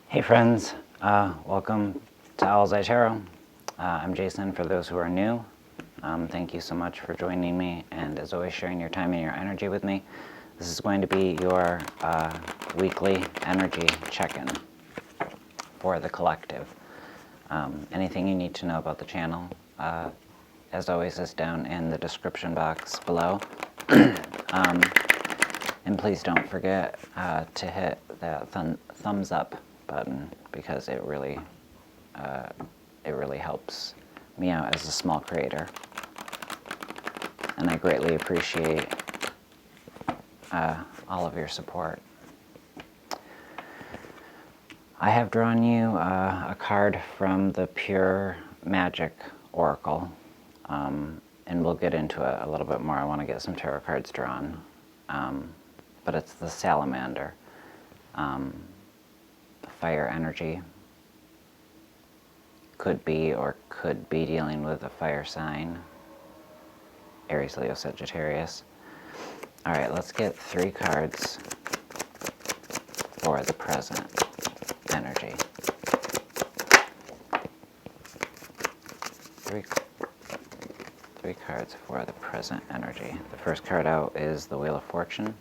Hey friends, welcome to Owlets Tarot. I'm Jason. For those who are new, thank you so much for joining me, and as always sharing your time and your energy with me. This is going to be your weekly energy check-in for the collective. Anything you need to know about the channel, as always, is down in the description box below. And please don't forget to hit that thumbs up button, because it really helps me out as a small creator, and I greatly appreciate all of your support. I have drawn you a card from the Pure Magic Oracle, and we'll get into it a little bit more. I want to get some tarot cards drawn, but it's the Salamander. Fire energy. Could be dealing with a fire sign. Aries, Leo, Sagittarius. All right, let's get 3 cards for the present energy. Three cards for the present energy. The first card out is the Wheel of Fortune.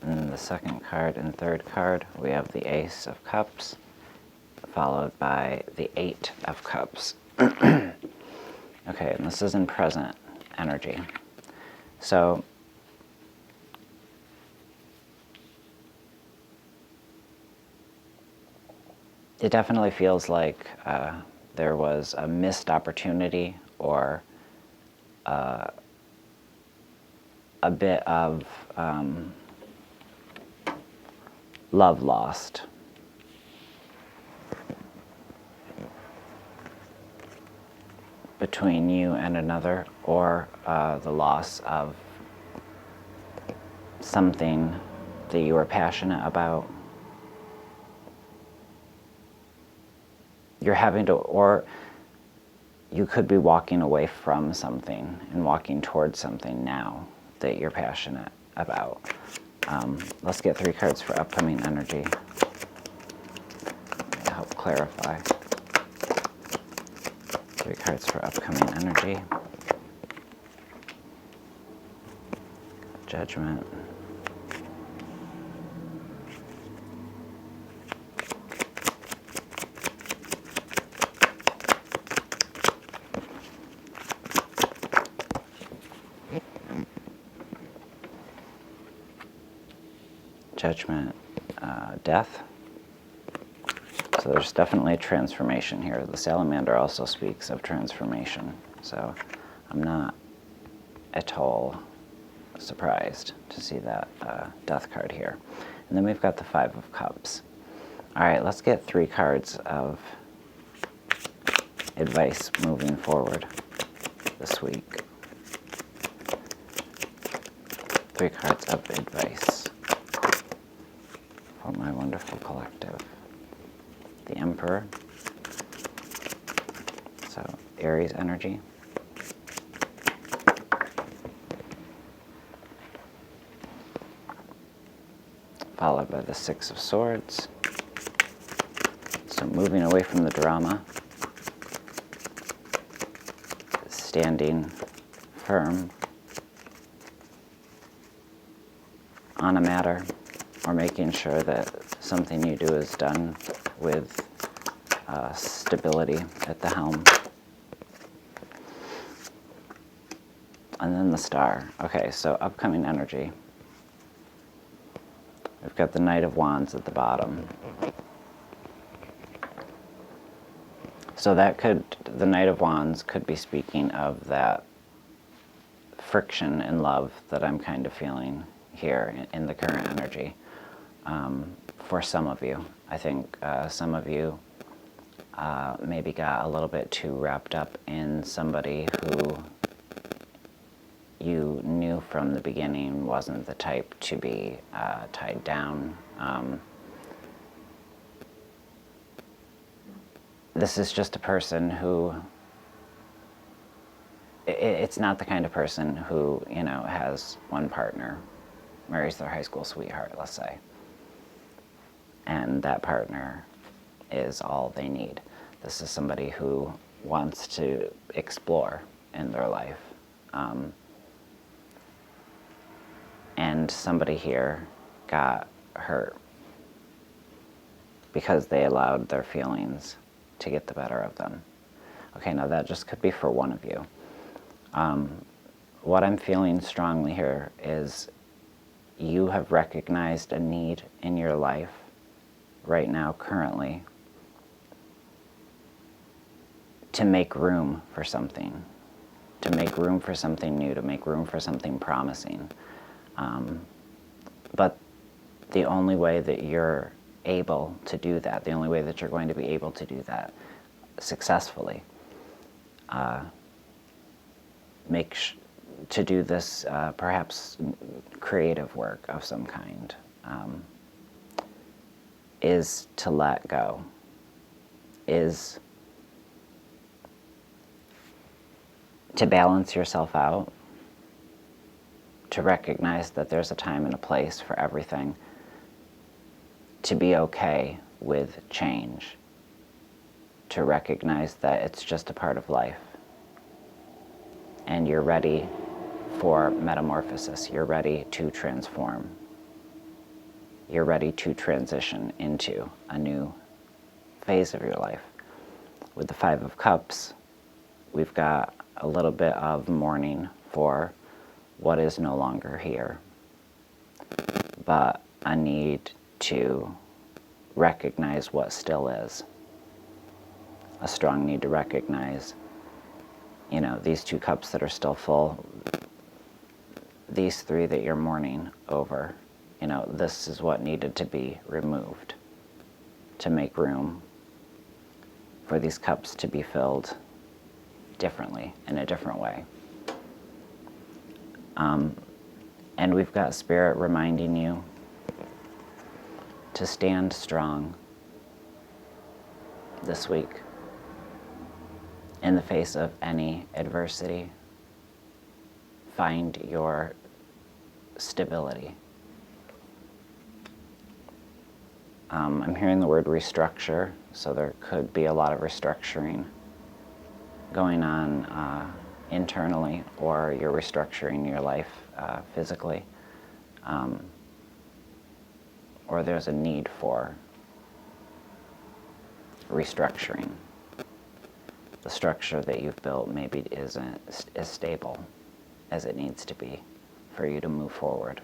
And the second card and third card, we have the Ace of Cups, followed by the 8 of Cups. Okay, and this is in present energy. So, it definitely feels like there was a missed opportunity, or a bit of love lost. Between you and another, or the loss of something that you were passionate about. You're having to, or you could be walking away from something and walking towards something now that you're passionate about. Let's get 3 cards for upcoming energy to help clarify. 3 cards for upcoming energy. Judgment. Judgment, death. So there's definitely a transformation here. The Salamander also speaks of transformation, so I'm not at all surprised to see that death card here. And then we've got the 5 of Cups. All right, let's get 3 cards of advice moving forward this week. 3 cards of advice for my wonderful collective. The Emperor, so Aries energy. Followed by the 6 of Swords. So moving away from the drama, standing firm on a matter, or making sure that something you do is done with stability at the helm. And then the Star. Okay, so upcoming energy. We've got the Knight of Wands at the bottom. So that could, the Knight of Wands could be speaking of that friction in love that I'm kind of feeling here in the current energy. For some of you, I think some of you maybe got a little bit too wrapped up in somebody who you knew from the beginning wasn't the type to be tied down. This is just a person who it's not the kind of person who, has one partner, marries their high school sweetheart, let's say, and that partner is all they need. This is somebody who wants to explore in their life. And somebody here got hurt because they allowed their feelings to get the better of them. Okay, now that just could be for one of you. What I'm feeling strongly here is you have recognized a need in your life right now, currently, to make room for something, to make room for something new, to make room for something promising. But the only way that you're able to do that, the only way that you're going to be able to do that successfully, to do this perhaps creative work of some kind, is to let go, is to balance yourself out, to recognize that there's a time and a place for everything, to be okay with change, to recognize that it's just a part of life, and you're ready for metamorphosis, you're ready to transform, you're ready to transition into a new phase of your life. With the Five of Cups, we've got a little bit of mourning for what is no longer here, but a need to recognize what still is. A strong need to recognize, these two cups that are still full, these three that you're mourning over, this is what needed to be removed to make room for these cups to be filled differently, in a different way. And we've got Spirit reminding you to stand strong this week in the face of any adversity. Find your stability. I'm hearing the word restructure, so there could be a lot of restructuring going on internally, or you're restructuring your life physically, or there's a need for restructuring. The structure that you've built maybe isn't as stable as it needs to be for you to move forward.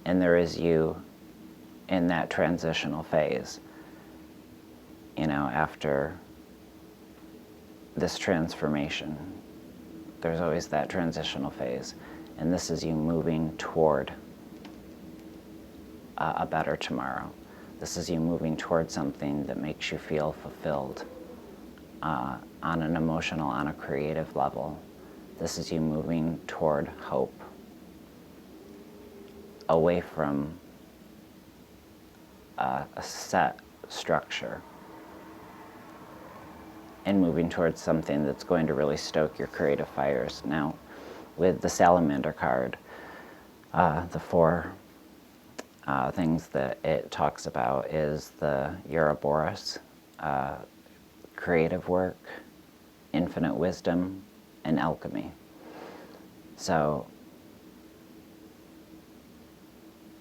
And there is you in that transitional phase, after this transformation. There's always that transitional phase, and this is you moving toward a better tomorrow. This is you moving toward something that makes you feel fulfilled on an emotional, on a creative level. This is you moving toward hope, away from a set structure, and moving towards something that's going to really stoke your creative fires. Now, with the Salamander card, the four things that it talks about is the Ouroboros, creative work, infinite wisdom, and alchemy. So,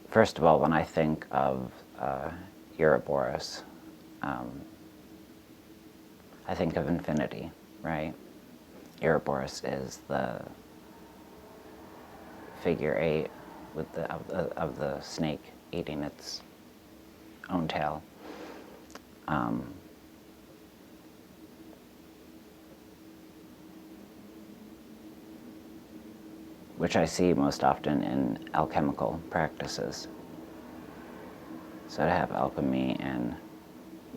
first of all, when I think of Ouroboros, I think of infinity, right? Ouroboros is the figure 8 with of the snake eating its own tail. Which I see most often in alchemical practices. So to have alchemy and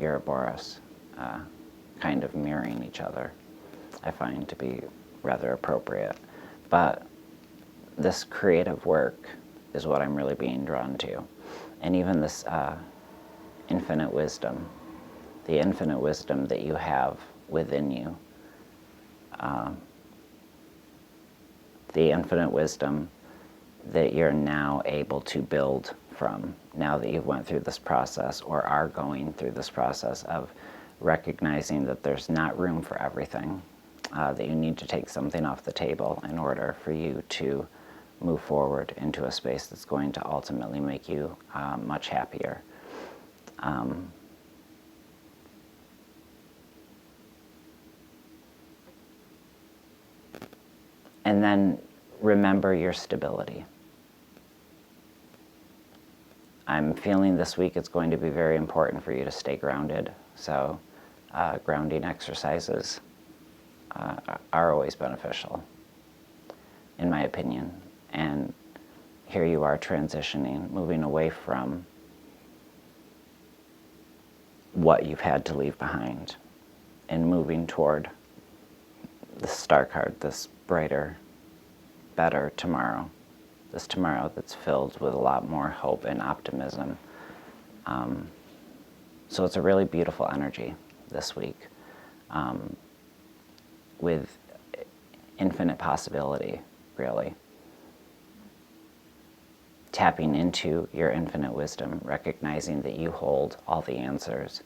Ouroboros kind of mirroring each other, I find to be rather appropriate. But this creative work is what I'm really being drawn to. And even this infinite wisdom the infinite wisdom that you have within you, the infinite wisdom that you're now able to build from, now that you've went through this process or are going through this process of recognizing that there's not room for everything, that you need to take something off the table in order for you to move forward into a space that's going to ultimately make you much happier. And then remember your stability. I'm feeling this week it's going to be very important for you to stay grounded. So grounding exercises are always beneficial, in my opinion. And here you are transitioning, moving away from what you've had to leave behind and moving toward the star card, this brighter, better tomorrow. This tomorrow that's filled with a lot more hope and optimism. So it's a really beautiful energy this week, with infinite possibility, really. Tapping into your infinite wisdom, recognizing that you hold all the answers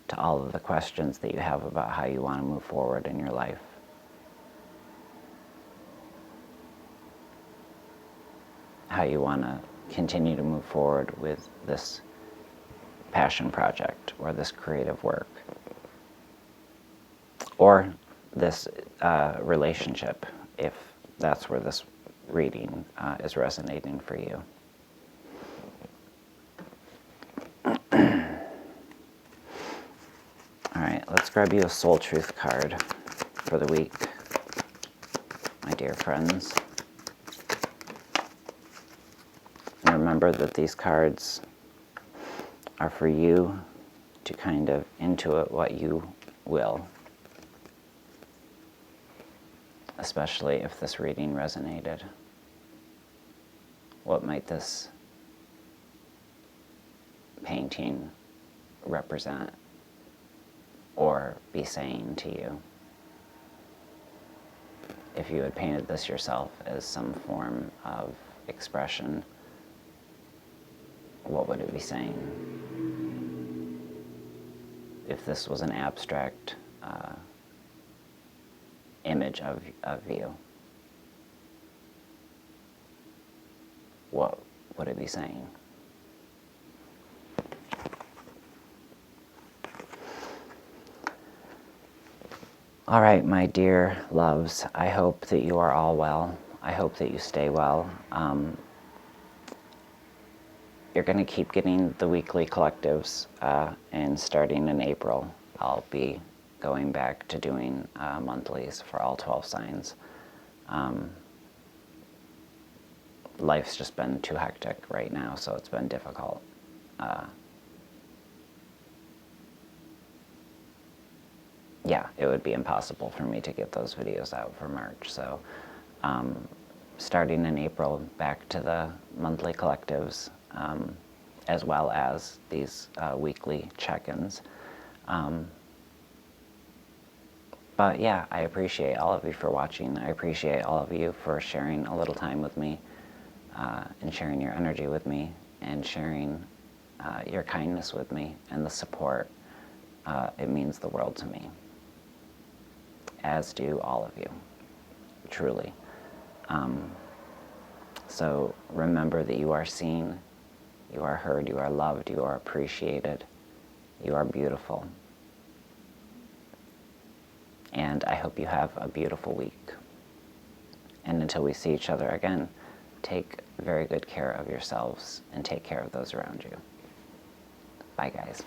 to all of the questions that you have about how you want to move forward in your life. How you want to continue to move forward with this passion project or this creative work or this relationship, if that's where this reading is resonating for you. All right, let's grab you a soul truth card for the week, my dear friends. And remember that these cards are for you to kind of intuit what you will, especially if this reading resonated. What might this painting represent or be saying to you? If you had painted this yourself as some form of expression, what would it be saying? If this was an abstract image of you, what would it be saying? All right, my dear loves, I hope that you are all well. I hope that you stay well. You're going to keep getting the weekly collectives, and starting in April, I'll be going back to doing monthlies for all 12 signs. Life's just been too hectic right now, so it's been difficult. Yeah, it would be impossible for me to get those videos out for March. So starting in April, back to the monthly collectives, as well as these weekly check-ins. But yeah, I appreciate all of you for watching. I appreciate all of you for sharing a little time with me, and sharing your energy with me, and sharing your kindness with me, and the support. It means the world to me, as do all of you, truly. So remember that you are seen, you are heard, you are loved, you are appreciated, you are beautiful. And I hope you have a beautiful week. And until we see each other again, take very good care of yourselves and take care of those around you. Bye, guys.